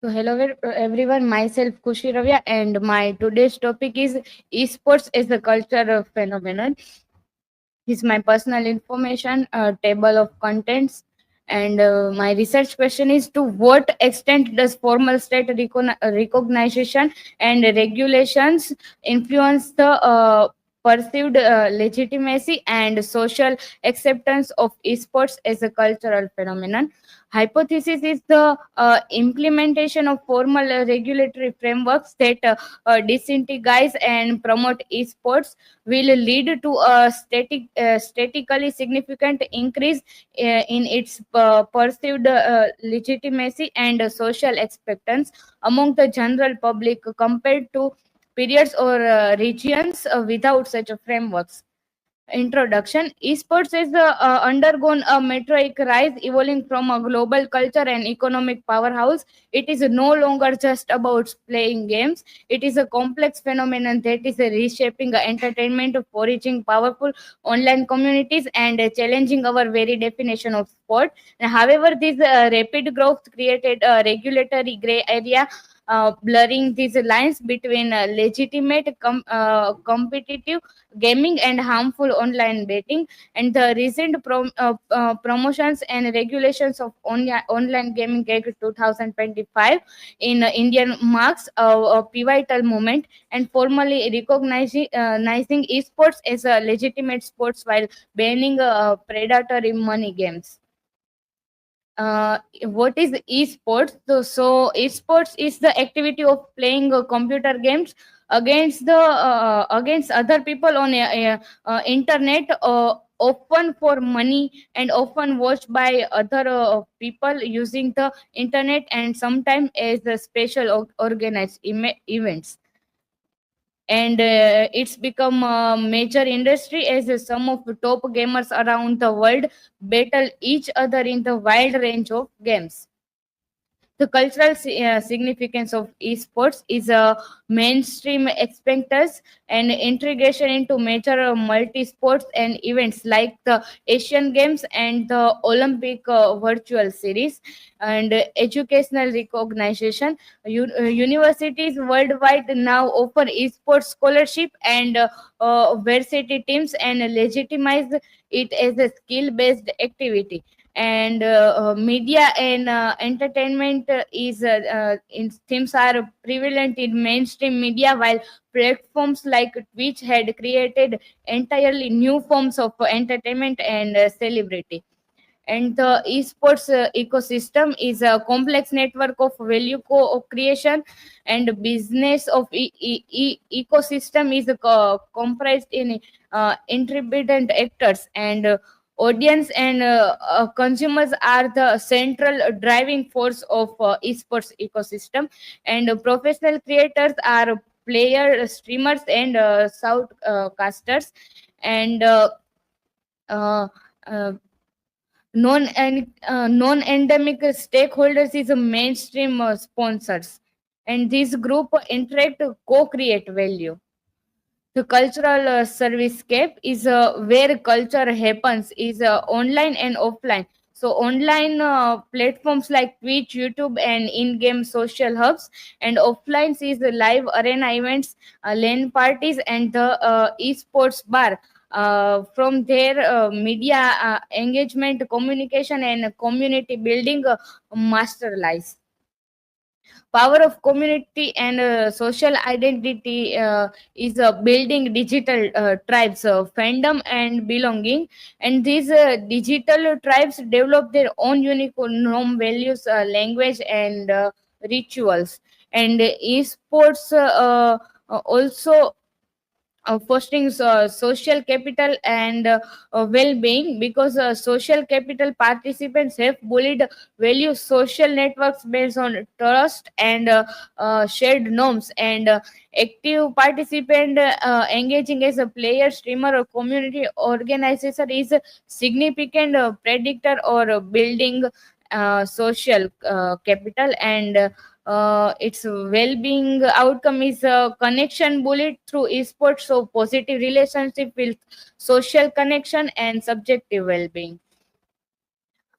So hello everyone, myself Khushi Raviya, and my today's topic is esports as a cultural phenomenon. Is my personal information, table of contents, and my research question is: to what extent does formal state recognition and regulations influence the perceived legitimacy and social acceptance of esports as a cultural phenomenon? Hypothesis is the implementation of formal regulatory frameworks that disincentivize and promote esports will lead to a statistically significant increase in its perceived legitimacy and social acceptance among the general public compared to periods or regions without such a frameworks. Introduction. Esports has undergone a meteoric rise, evolving from a global culture and economic powerhouse. It is no longer just about playing games. It is a complex phenomenon that is reshaping entertainment, foraging powerful online communities, and challenging our very definition of sport. However, this rapid growth created a regulatory gray area, blurring these lines between legitimate competitive gaming and harmful online betting. And the recent promotions and regulations of online gaming act 2025 in Indian marks a pivotal moment and formally recognizing esports as a legitimate sports while banning predatory money games. What is esports? So esports is the activity of playing computer games against other people on internet, often for money and often watched by other people using the internet and sometimes as a special organized events. And it's become a major industry as some of the top gamers around the world battle each other in the wide range of games. The cultural significance of esports is a mainstream expectance and integration into major multi-sports and events like the Asian Games and the Olympic virtual series. And educational recognition. Universities worldwide now offer esports scholarship and varsity teams and legitimize it as a skill-based activity. And media and entertainment themes are prevalent in mainstream media, while platforms like Twitch had created entirely new forms of entertainment and celebrity. And the esports ecosystem is a complex network of value creation and business of ecosystem is comprised in interdependent actors, and audience and consumers are the central driving force of esports ecosystem. And professional creators are player streamers and shoutcasters. And uh, uh, non-endemic stakeholders is a mainstream sponsors, and this group interact to co-create value. The cultural servicescape is where culture happens is online and offline. So online platforms like Twitch, YouTube, and in-game social hubs, and offline is the live arena events, LAN parties, and the esports bar. From their media engagement, communication, and community building master lies. Power of community and social identity is building digital tribes, fandom, and belonging. And these digital tribes develop their own unique norm, values, language, and rituals. And esports also fostering social capital and well-being, because social capital participants have bullied value social networks based on trust and shared norms. And active participant engaging as a player, streamer, or community organizer is a significant predictor or building social capital. And its well-being outcome is a connection bullet through esports, so positive relationship with social connection and subjective well-being.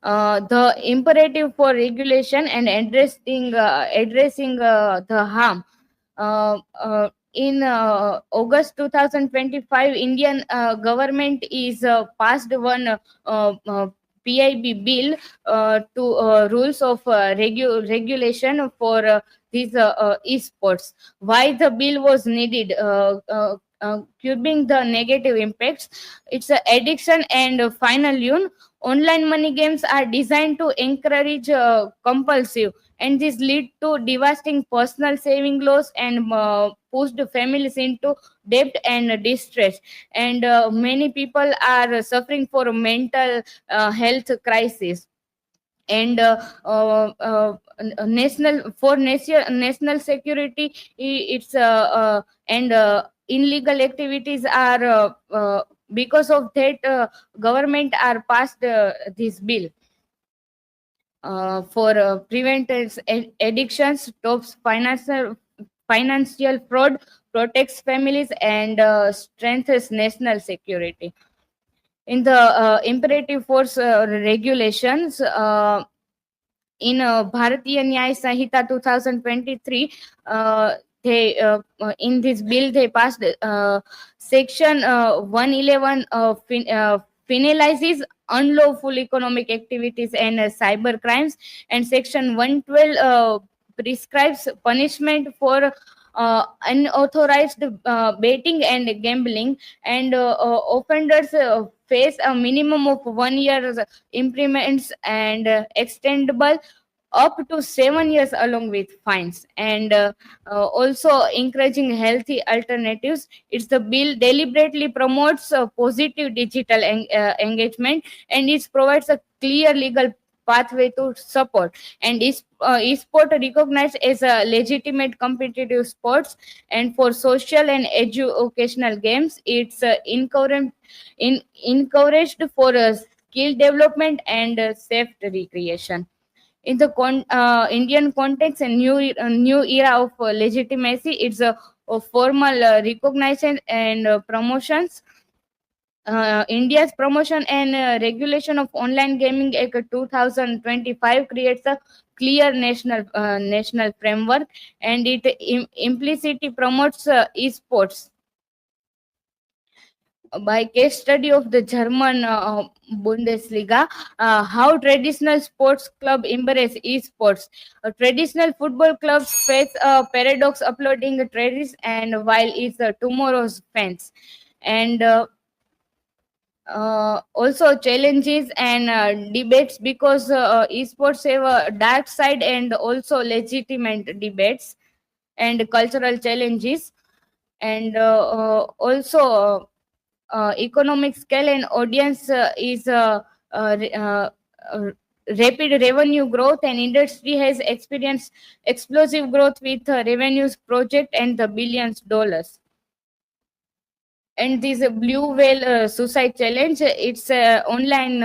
The imperative for regulation and addressing the harm. In August 2025, Indian government is passed one PIB bill to rules of regulation for these esports. Why the bill was needed? Curbing the negative impacts. It's addiction and final yun. Online money games are designed to encourage compulsive, and this lead to devastating personal saving loss and pushed families into debt and distress. And many people are suffering for a mental health crisis. And national security, it's and illegal activities are because of that government are passed this bill for prevents addictions, stops financial fraud, protects families, and strengthens national security. In the imperative force regulations, in Bharatiya Nyaya Sanhita 2023, they in this bill they passed section 111 penalizes unlawful economic activities and cyber crimes, and section 112 prescribes punishment for unauthorized betting and gambling, and offenders face a minimum of 1 year imprisonment and extendable up to 7 years along with fines. And also encouraging healthy alternatives. It's the bill deliberately promotes positive digital engagement, and it provides a clear legal pathway to support, and is esport recognized as a legitimate competitive sports. And for social and educational games, it's encouraged for skill development and safe recreation. In the Indian context and new era of legitimacy, it's a formal recognition and promotions. India's promotion and regulation of online gaming Act 2025 creates a clear national framework, and it implicitly promotes esports by case study of the German Bundesliga, how traditional sports club embrace esports. Traditional football clubs face a paradox uploading tradis and while it's tomorrow's fans. And also challenges and debates, because esports have a dark side and also legitimate debates and cultural challenges. And also economic scale and audience is uh, rapid revenue growth, and industry has experienced explosive growth with revenues project and the billions dollars. And this blue whale suicide challenge, it's a online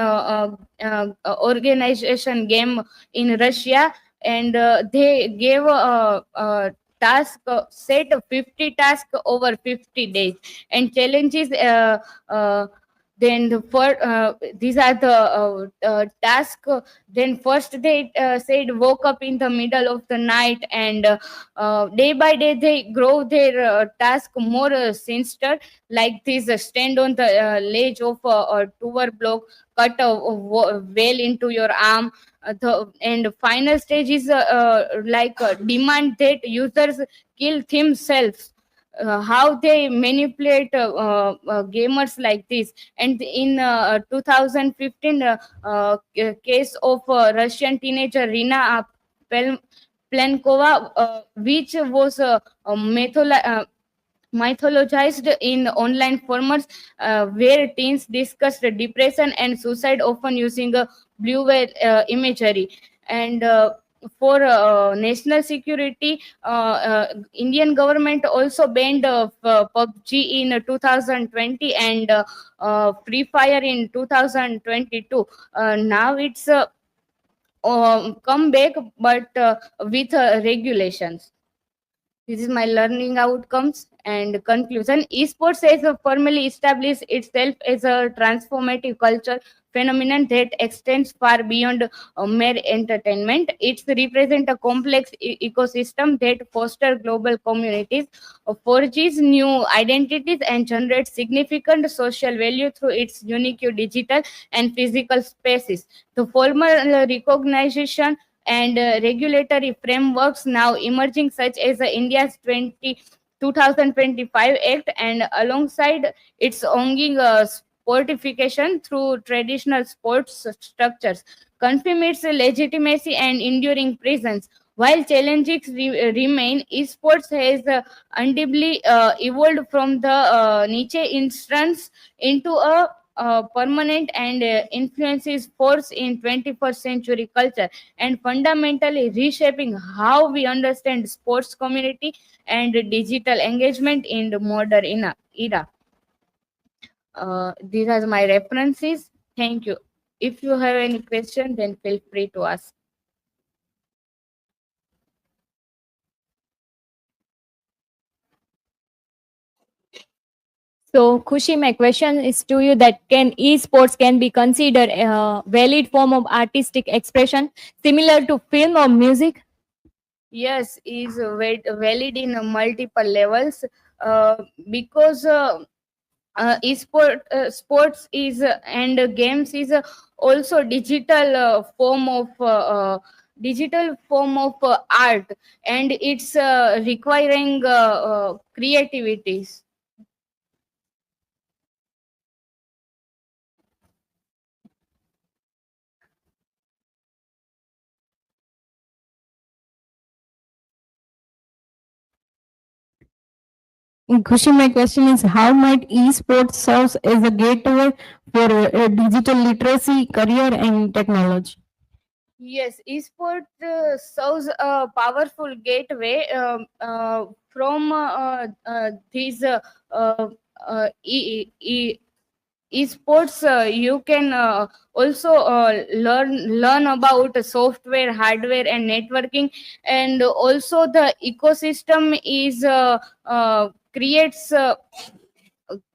organization game in Russia, and they gave a task set of 50 tasks over 50 days, and challenges then the first, these are the task. Then first they said woke up in the middle of the night, and day by day they grow their task more sinister, like this stand on the ledge of a tower block, cut a veil into your arm. And final stage is like demand that users kill themselves. How they manipulate gamers like this. And in 2015 case of Russian teenager Rina Pel- Plankova, which was mythologized in online forums, where teens discussed depression and suicide, often using blue whale imagery. And for national security, Indian government also banned PUBG in 2020 and Free Fire in 2022. Now it's come back, but with regulations. This is my learning outcomes and conclusion. Esports has formally established itself as a transformative culture phenomenon that extends far beyond mere entertainment. It represents a complex ecosystem that fosters global communities, forges new identities, and generates significant social value through its unique digital and physical spaces. The formal recognition and regulatory frameworks now emerging, such as India's 2025 Act, and alongside its ongoing sportification through traditional sports structures, confirm its legitimacy and enduring presence. While challenges remain, esports has undeniably evolved from the niche instance into a permanent and influences force in 21st century culture, and fundamentally reshaping how we understand sports community and digital engagement in the modern era. These are my references. Thank you. If you have any question, then feel free to ask. So, Khushi, my question is to you that can esports can be considered a valid form of artistic expression similar to film or music? Yes, is valid in multiple levels, because sports is and games is also digital form of art, and it's requiring creativities. Khushi, my question is how might esports serve as a gateway for digital literacy, career, and technology? Yes, esport serves a powerful gateway from these esports. You can also learn about software, hardware, and networking, and also the ecosystem is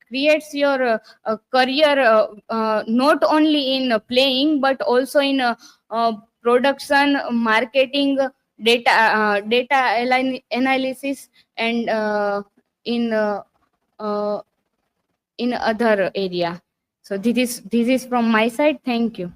creates your career, not only in playing but also in production, marketing, analysis, and in uh, in other area. So this is from my side. Thank you.